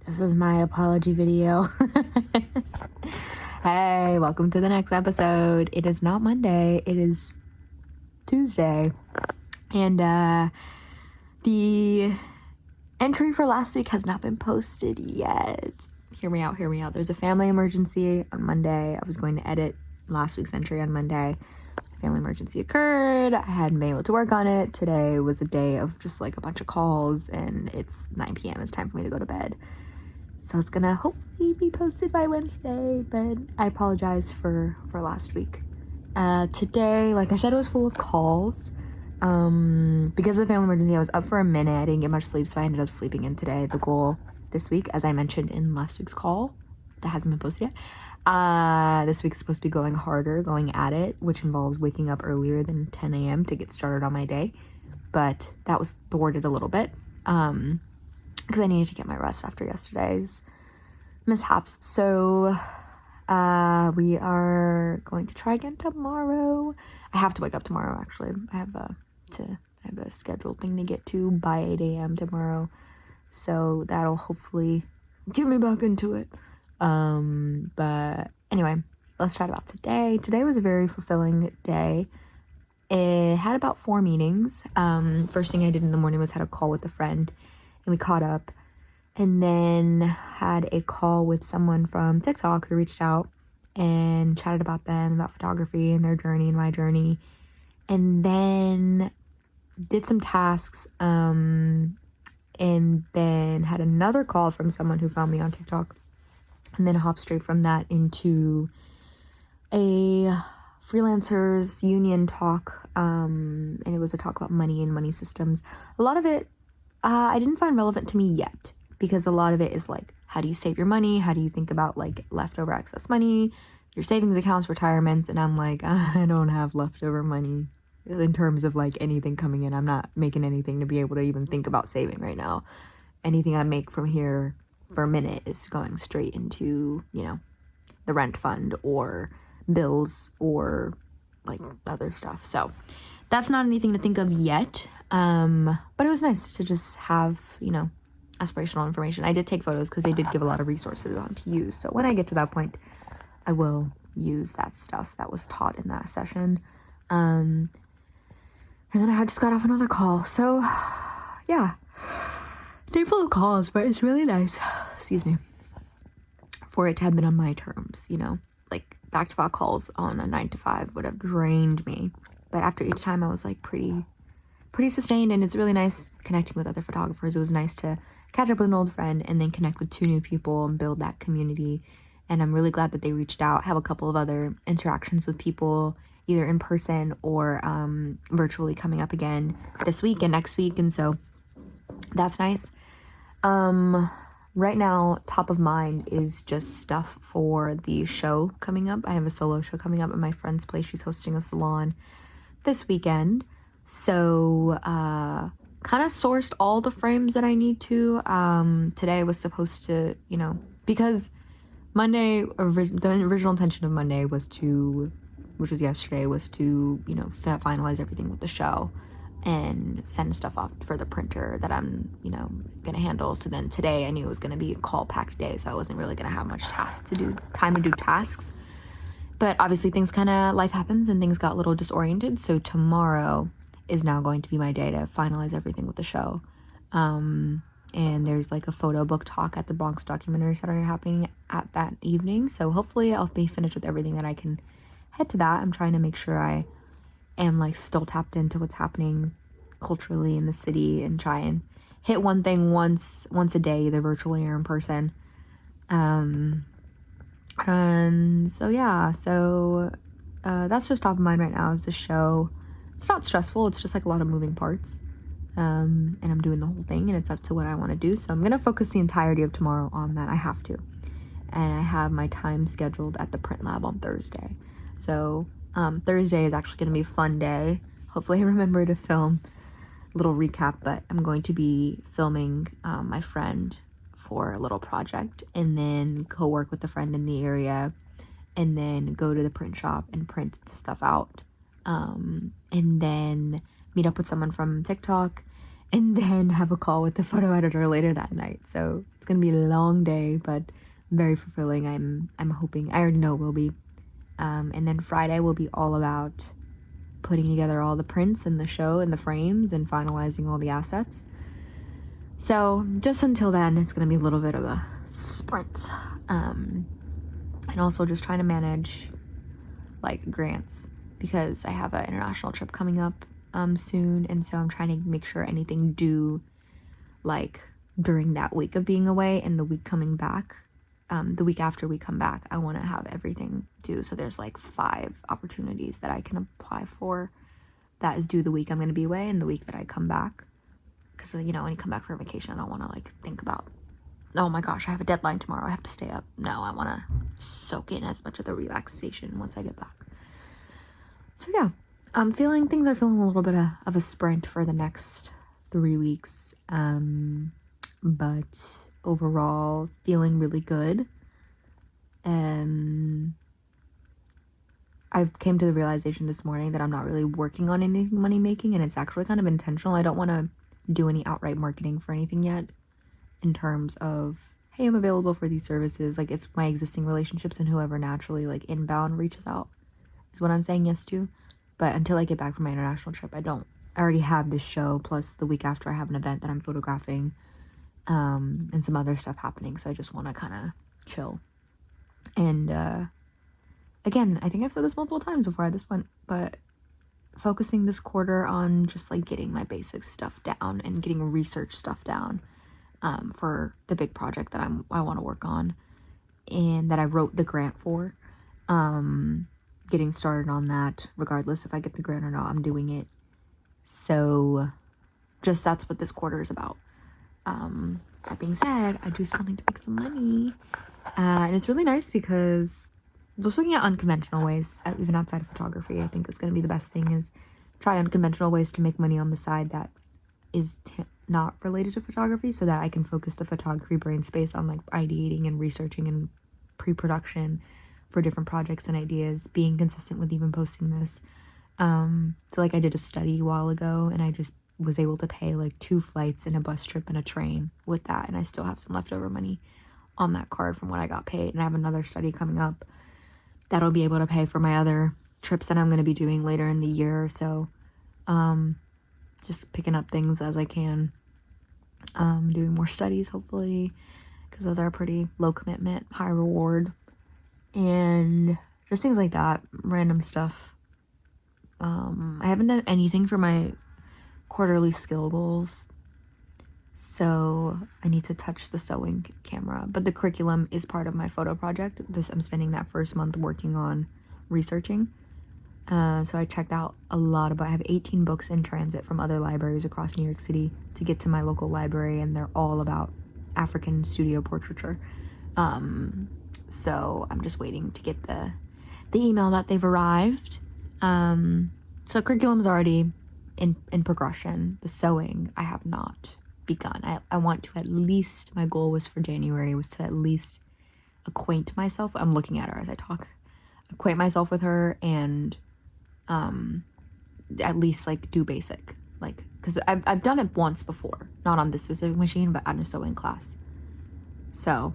This is my apology video. Hey, welcome to the next episode. It is not Monday, it is Tuesday. And the entry for last week has not been posted yet. Hear me out. There's a family emergency on Monday. I was going to edit last week's entry on Monday. A family emergency occurred. I hadn't been able to work on it. Today was a day of just like a bunch of calls, and it's 9 p.m. It's time for me to go to bed. So it's gonna hopefully be posted by Wednesday, but I apologize for last week. Today, like I said, it was full of calls. Because of the family emergency, I was up for a minute. I didn't get much sleep, so I ended up sleeping in today. The goal this week, as I mentioned in last week's call, that hasn't been posted yet. This week's supposed to be going harder, going at it, which involves waking up earlier than 10 a.m. to get started on my day. But that was thwarted a little bit. Because I needed to get my rest after yesterday's mishaps. So we are going to try again tomorrow. I have to wake up tomorrow, actually. I have a scheduled thing to get to by 8 a.m. tomorrow. So that'll hopefully get me back into it. But anyway, let's chat about today. Today was a very fulfilling day. It had about 4 meetings. First thing I did in the morning was had a call with a friend, and we caught up, and then had a call with someone from TikTok who reached out and chatted about them, about photography and their journey and my journey, and then did some tasks, and then had another call from someone who found me on TikTok, and then hopped straight from that into a freelancers union talk, and it was a talk about money and money systems. A lot of it I didn't find relevant to me yet, because a lot of it is like, how do you save your money? How do you think about like leftover excess money, your savings accounts, retirements? And I'm like, I don't have leftover money in terms of like anything coming in. I'm not making anything to be able to even think about saving right now. Anything I make from here for a minute is going straight into, the rent fund or bills or like other stuff. So that's not anything to think of yet, but it was nice to just have, aspirational information. I did take photos because they did give a lot of resources on to use, so when I get to that point, I will use that stuff that was taught in that session. And then I just got off another call, so yeah, day full of calls, but it's really nice, excuse me, for it to have been on my terms, like back-to-back calls on a 9 to 5 would have drained me. But after each time, I was like pretty sustained, and it's really nice connecting with other photographers. It was nice to catch up with an old friend and then connect with 2 new people and build that community. And I'm really glad that they reached out. Have a couple of other interactions with people, either in person or virtually, coming up again this week and next week. And so that's nice. Right now, top of mind is just stuff for the show coming up. I have a solo show coming up at my friend's place. She's hosting a salon this weekend, so kind of sourced all the frames that I need to. Today was supposed to, because Monday, the original intention of Monday was to, which was yesterday, was to, finalize everything with the show and send stuff off for the printer that I'm, gonna handle. So then today I knew it was gonna be a call packed day, so I wasn't really gonna have much time to do tasks. But obviously life happens and things got a little disoriented. So tomorrow is now going to be my day to finalize everything with the show. And there's like a photo book talk at the Bronx Documentary Center happening at that evening. So hopefully I'll be finished with everything that I can head to that. I'm trying to make sure I am like still tapped into what's happening culturally in the city and try and hit one thing once a day, either virtually or in person. And so yeah, that's just top of mind right now is the show. It's not stressful, it's just like a lot of moving parts, and I'm doing the whole thing, and it's up to what I want to do. So I'm gonna focus the entirety of tomorrow on that. I have to, and I have my time scheduled at the print lab on Thursday. So Thursday is actually gonna be a fun day. Hopefully I remember to film a little recap, but I'm going to be filming my friend for a little project, and then go work with a friend in the area, and then go to the print shop and print the stuff out, and then meet up with someone from TikTok, and then have a call with the photo editor later that night. So it's gonna be a long day, but very fulfilling. I'm hoping. I already know it will be. And then Friday will be all about putting together all the prints and the show and the frames and finalizing all the assets. So just until then, it's gonna be a little bit of a sprint. And also just trying to manage like grants, because I have an international trip coming up soon, and so I'm trying to make sure anything due like during that week of being away and the week coming back, the week after we come back, I want to have everything due. So there's like 5 opportunities that I can apply for that is due the week I'm going to be away and the week that I come back, because when you come back from vacation, I don't want to like think about, oh my gosh, I have a deadline tomorrow, I have to stay up. No, I want to soak in as much of the relaxation once I get back. So yeah, things are feeling a little bit of a sprint for the next 3 weeks. But overall feeling really good. I came to the realization this morning that I'm not really working on any money making, and it's actually kind of intentional. I don't want to do any outright marketing for anything yet in terms of, hey, I'm available for these services. Like, it's my existing relationships and whoever naturally like inbound reaches out is what I'm saying yes to. But until I get back from my international trip, I already have this show, plus the week after I have an event that I'm photographing, and some other stuff happening. So I just want to kind of chill. And again, I think I've said this multiple times before at this point, but focusing this quarter on just like getting my basic stuff down and getting research stuff down for the big project that I want to work on and that I wrote the grant for. Getting started on that, regardless if I get the grant or not, I'm doing it. So just that's what this quarter is about. That being said, I do still need to make some money. And it's really nice because just looking at unconventional ways, even outside of photography, I think is going to be the best thing, is try unconventional ways to make money on the side that is not related to photography, so that I can focus the photography brain space on like ideating and researching and pre-production for different projects and ideas, being consistent with even posting this. So like I did a study a while ago, and I just was able to pay like 2 flights and a bus trip and a train with that, and I still have some leftover money on that card from what I got paid. And I have another study coming up that'll be able to pay for my other trips that I'm going to be doing later in the year or so. Just picking up things as I can, doing more studies hopefully, because those are pretty low commitment, high reward, and just things like that, random stuff. I haven't done anything for my quarterly skill goals, so I need to touch the sewing camera, but the curriculum is part of my photo project. I'm spending that first month working on researching. So I checked out a lot I have 18 books in transit from other libraries across New York City to get to my local library, and they're all about African studio portraiture. So I'm just waiting to get the email that they've arrived. So curriculum's already in progression. The sewing I have not begun. I want to at least, my goal was for January was to at least acquaint myself. I'm looking at her as I talk. Acquaint myself with her and at least like do basic, like, because I've done it once before, not on this specific machine, but at a sewing class. So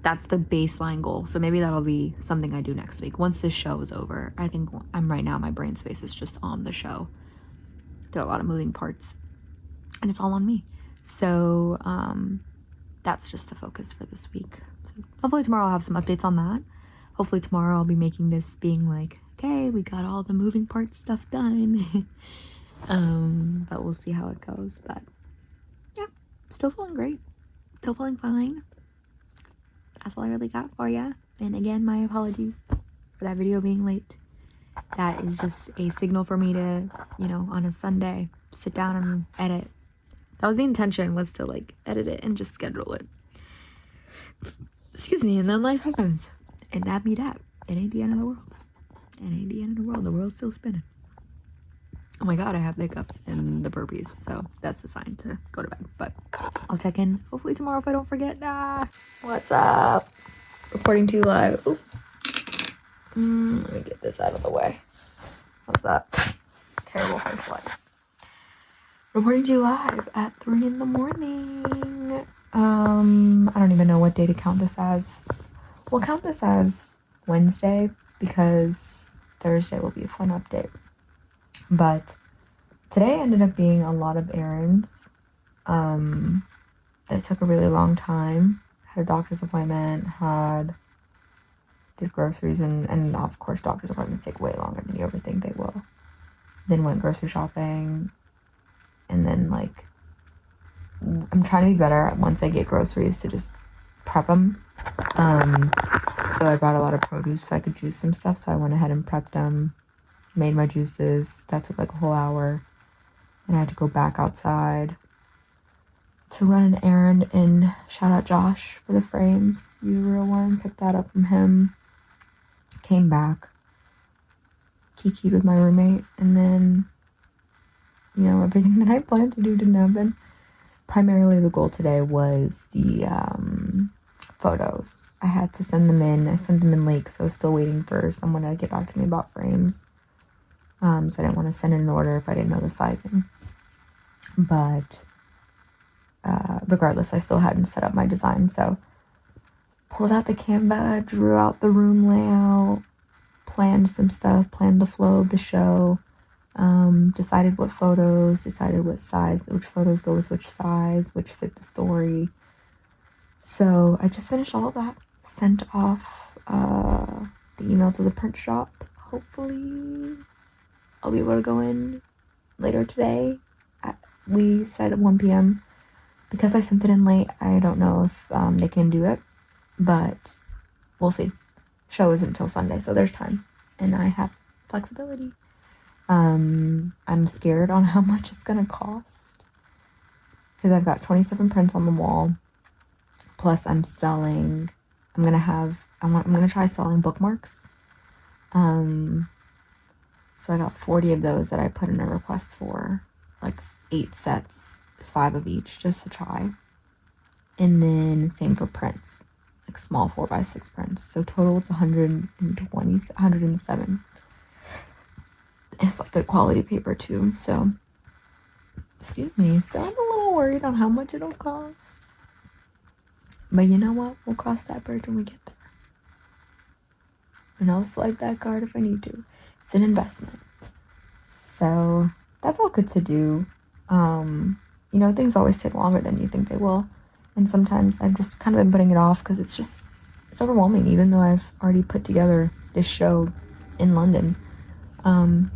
that's the baseline goal. So maybe that'll be something I do next week once this show is over. I think right now my brain space is just on the show. There are a lot of moving parts and it's all on me. So that's just the focus for this week. So hopefully tomorrow I'll have some updates on that. Hopefully tomorrow I'll be making this being like, okay, we got all the moving parts stuff done. But we'll see how it goes. But yeah, still feeling great. Still feeling fine. That's all I really got for ya. And again, my apologies for that video being late. That is just a signal for me to, on a Sunday, sit down and edit. That was the intention, was to like edit it and just schedule it. Excuse me, and then life happens. And that be that. It ain't the end of the world. It ain't the end of the world. The world's still spinning. Oh my god, I have the hiccups and the burpees, so that's a sign to go to bed. But I'll check in hopefully tomorrow if I don't forget. What's up? Reporting to you live. Ooh. Let me get this out of the way. How's that? Terrible feng shui. reporting to you live at 3 in the morning. I don't even know what day to count this as. We'll count this as Wednesday because Thursday will be a fun update. But today ended up being a lot of errands. That took a really long time. Had a doctor's appointment, did groceries, and of course doctor's appointments take way longer than you ever think they will. Then went grocery shopping, and then like, I'm trying to be better once I get groceries to just prep them. So I brought a lot of produce so I could juice some stuff, so I went ahead and prepped them, made my juices. That took like a whole hour, and I had to go back outside to run an errand and shout out Josh for the frames. You the real one. Picked that up from him. Came back. Kiki'd with my roommate. And then, everything that I planned to do didn't happen. Primarily the goal today was the photos. I had to send them in. I sent them in late because I was still waiting for someone to get back to me about frames. So I didn't want to send in an order if I didn't know the sizing. But regardless, I still hadn't set up my design, so pulled out the Canva, drew out the room layout, planned some stuff, planned the flow of the show, decided what photos, decided what size, which photos go with which size, which fit the story. So I just finished all of that, sent off the email to the print shop. Hopefully I'll be able to go in later today. We said at 1 p.m. Because I sent it in late, I don't know if they can do it, but we'll see. Show isn't until Sunday, so there's time, and I have flexibility. I'm scared on how much it's gonna cost because I've got 27 prints on the wall. Plus, I'm gonna try selling bookmarks. So I got 40 of those that I put in a request for, like 8 sets. 5 of each just to try. And then same for prints, like small 4x6 prints. So total it's 107. It's like good quality paper too. So, excuse me. So I'm a little worried on how much it'll cost. But you know what? We'll cross that bridge when we get there. And I'll swipe that card if I need to. It's an investment. So that felt good to do. Things always take longer than you think they will. And sometimes I've just kind of been putting it off because it's overwhelming, even though I've already put together this show in London.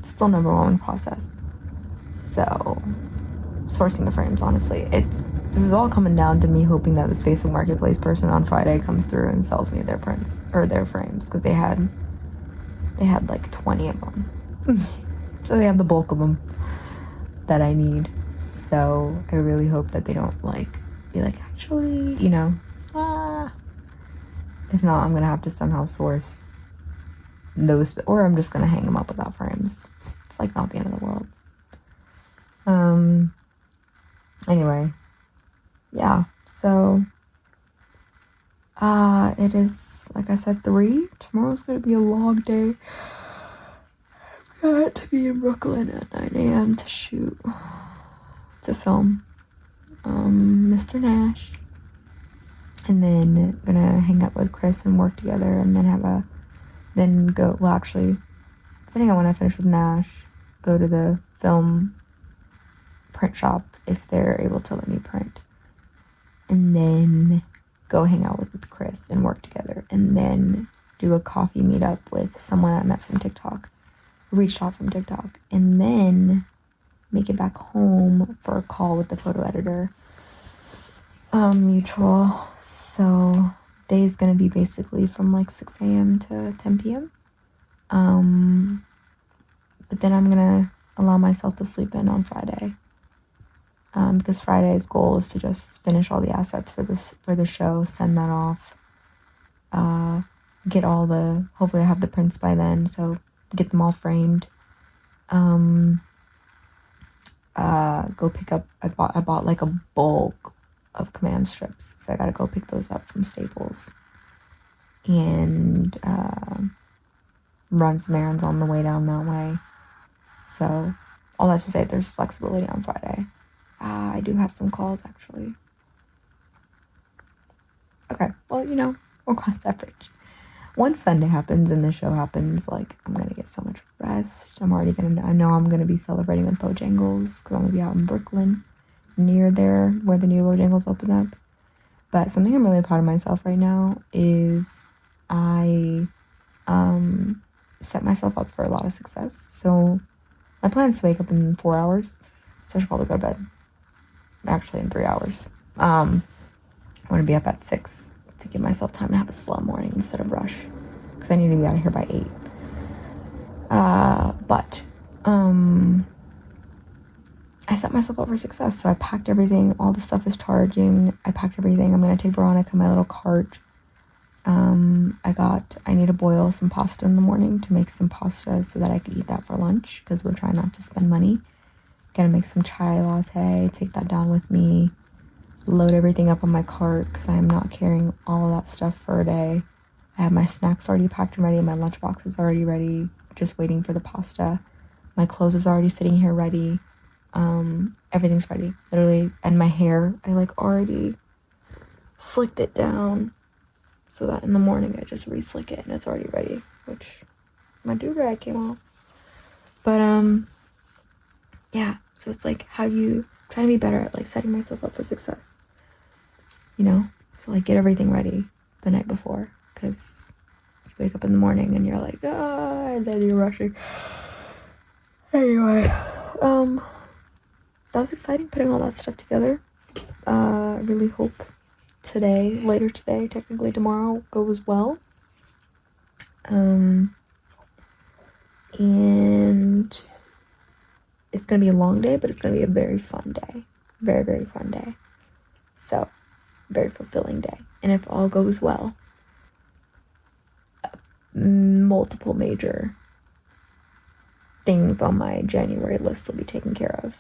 Still an overwhelming process. So, sourcing the frames, honestly, this is all coming down to me hoping that this Facebook Marketplace person on Friday comes through and sells me their prints, or their frames, because they had like 20 of them. So they have the bulk of them that I need. So I really hope that they don't be like, actually, if not, I'm gonna have to somehow source those, or I'm just gonna hang them up without frames. It's like not the end of the world. Anyway, yeah, so it is, like I said, 3. Tomorrow's gonna be a long day. I've got to be in Brooklyn at 9 a.m. to film Mr. Nash, and then gonna hang out with Chris and work together, and then actually, depending on when I finish with Nash, go to the film print shop if they're able to let me print, and then go hang out with Chris and work together, and then do a coffee meetup with someone I met from TikTok, reached out from TikTok, and then make it back home for a call with the photo editor, mutual. So day is gonna be basically from like 6 a.m. to 10 p.m. But then I'm gonna allow myself to sleep in on Friday, because Friday's goal is to just finish all the assets for the show, send that off, hopefully I have the prints by then, so get them all framed. Go pick up, I bought like a bulk of command strips, so I gotta go pick those up from Staples, and run some errands on the way down that way. So all that to say, there's flexibility on Friday. I do have some calls, actually. Okay, well, we'll cross that bridge. Once Sunday happens and the show happens, like, I'm gonna get so much rest. I know I'm gonna be celebrating with Bojangles, because I'm gonna be out in Brooklyn, near there, where the new Bojangles open up. But something I'm really proud of myself right now is I set myself up for a lot of success. So my plan is to wake up in 4 hours, so I should probably go to bed. Actually, in 3 hours. I want to be up at 6 to give myself time to have a slow morning instead of rush, because I need to be out of here by 8. But I set myself up for success. So I packed everything. All the stuff is charging. I packed everything. I'm gonna take Veronica my little cart. I need to boil some pasta in the morning to make some pasta so that I can eat that for lunch, because we're trying not to spend money. Gonna make some chai latte, take that down with me, load everything up on my cart, because I am not carrying all of that stuff for a day. I have my snacks already packed and ready. My lunchbox is already ready, just waiting for the pasta. My clothes is already sitting here ready. Everything's ready, literally. And my hair, I already slicked it down so that in the morning I just re-slick it and it's already ready, which my do-rag came off. But yeah, so it's how do you try to be better at setting myself up for success, so get everything ready the night before, because you wake up in the morning and you're and then you're rushing. Anyway, that was exciting putting all that stuff together. I really hope later today, technically tomorrow, goes well. And it's gonna be a long day, but it's gonna be a very fun day. Very, very fun day. So, very fulfilling day. And if all goes well, multiple major things on my January list will be taken care of.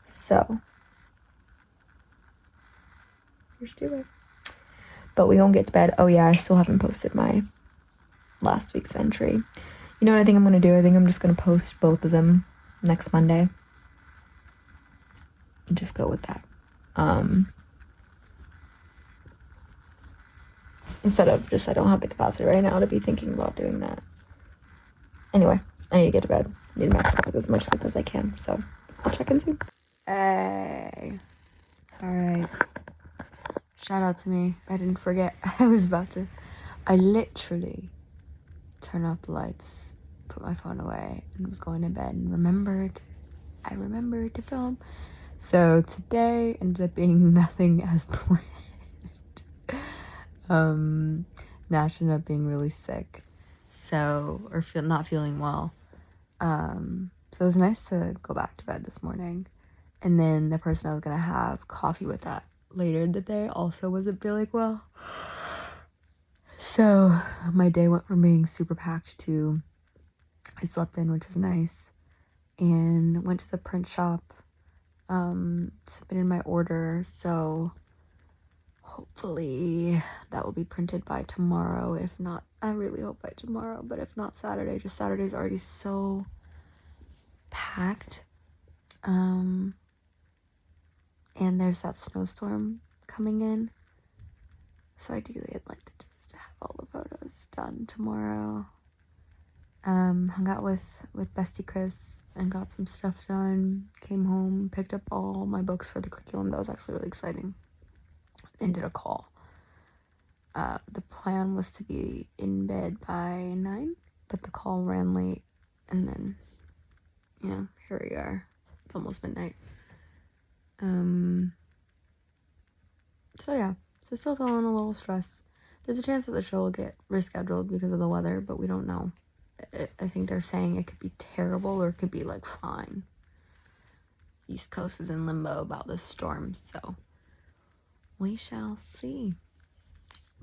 So, here's to it. But we won't get to bed. Oh yeah, I still haven't posted my last week's entry. You know what I think I'm gonna do? I think I'm just gonna post both of them next Monday. And just go with that. Instead of I don't have the capacity right now to be thinking about doing that. Anyway, I need to get to bed. I need to max out as much sleep as I can. So I'll check in soon. Hey. Alright. Shout out to me. I didn't forget. I literally turned off the lights, put my phone away, and was going to bed and I remembered to film. So today ended up being nothing as planned. Nash ended up being really sick, not feeling well. So it was nice to go back to bed this morning. And then the person I was gonna have coffee with that later in the day also wasn't feeling well. So my day went from being super packed to I slept in, which is nice, and went to the print shop, submitted my order, so hopefully that will be printed by tomorrow. If not, I really hope by tomorrow, but if not Saturday. Just Saturday's already so packed. And there's that snowstorm coming in, so ideally I'd like to just have all the photos done tomorrow. Hung out with bestie Chris and got some stuff done, came home, picked up all my books for the curriculum. That was actually really exciting. And did a call. The plan was to be in bed by 9, but the call ran late, and then, here we are. It's almost midnight. So yeah, so still feeling a little stress. There's a chance that the show will get rescheduled because of the weather, but we don't know. I think they're saying it could be terrible or it could be fine. East Coast is in limbo about this storm, so we shall see.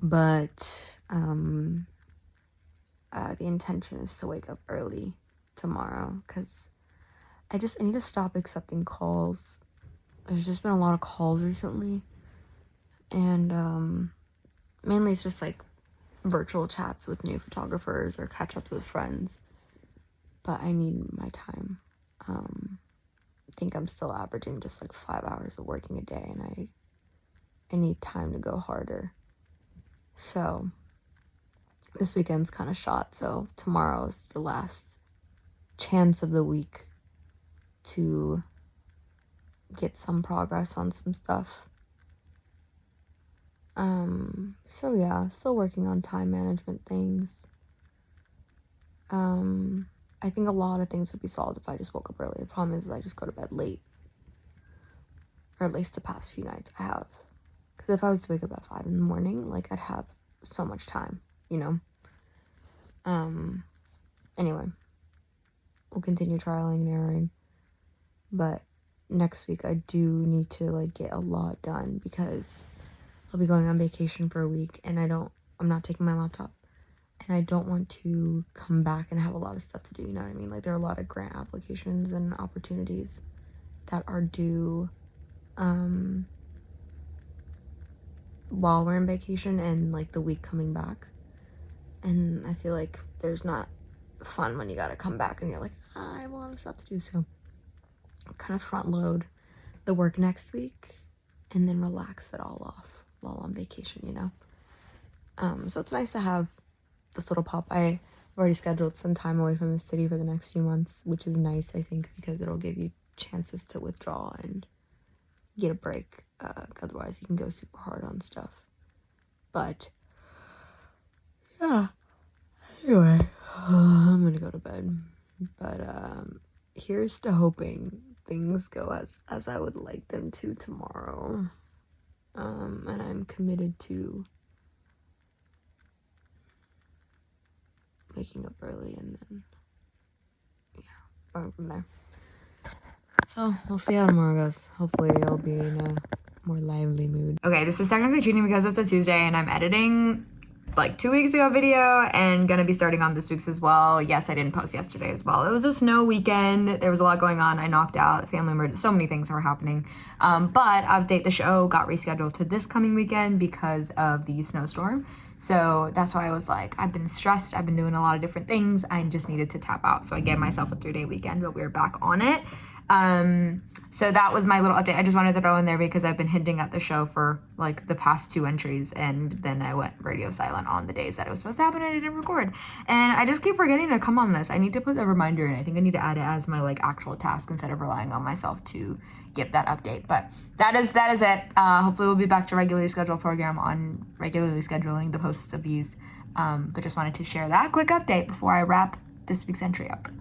But the intention is to wake up early tomorrow, because I need to stop accepting calls. There's just been a lot of calls recently, and mainly it's just virtual chats with new photographers or catch ups with friends, but I need my time. think I'm still averaging just like 5 hours of working a day, and I need time to go harder. So this weekend's kind of shot, so tomorrow is the last chance of the week to get some progress on some stuff. So yeah, still working on time management things. I think a lot of things would be solved if I just woke up early. The problem is I just go to bed late, or at least the past few nights I have. Because if I was to wake up at 5 in the morning, like, I'd have so much time, you know? Anyway, we'll continue trialing and erroring. But next week I do need to, like, get a lot done because I'll be going on vacation for a week, and I'm not taking my laptop. And I don't want to come back and have a lot of stuff to do, you know what I mean? Like, there are a lot of grant applications and opportunities that are due, while we're in vacation and, like, the week coming back. And I feel like there's not fun when you gotta come back and you're like, I have a lot of stuff to do. So I'll kind of front load the work next week and then relax it all off while on vacation, you know? So it's nice to have this little pop. I've already scheduled some time away from the city for the next few months, which is nice, I think, because it'll give you chances to withdraw and get a break. Otherwise you can go super hard on stuff. But yeah, anyway, I'm gonna go to bed. But here's to hoping things go as I would like them to tomorrow. And I'm committed to waking up early and then, yeah, going from there. So we'll see how tomorrow goes. Hopefully I'll be in a more lively mood. Okay, this is technically cheating because it's a Tuesday and I'm editing like 2 weeks ago video and gonna be starting on this week's as well. Yes, I didn't post yesterday as well. It was a snow weekend. There was a lot going on. I knocked out family emergency. So many things were happening. But Update the Show got rescheduled to this coming weekend because of the snowstorm. So that's why I was like, I've been stressed. I've been doing a lot of different things. I just needed to tap out. So I gave myself a 3-day weekend, but we're back on it. So that was my little update. I just wanted to throw in there because I've been hinting at the show for like the past 2 entries, and then I went radio silent on the days that it was supposed to happen and I didn't record. And I just keep forgetting to come on this. I need to put a reminder in. I think I need to add it as my like actual task instead of relying on myself to give that update. But that is it. Hopefully we'll be back to regularly scheduled program on regularly scheduling the posts of these. But just wanted to share that quick update before I wrap this week's entry up.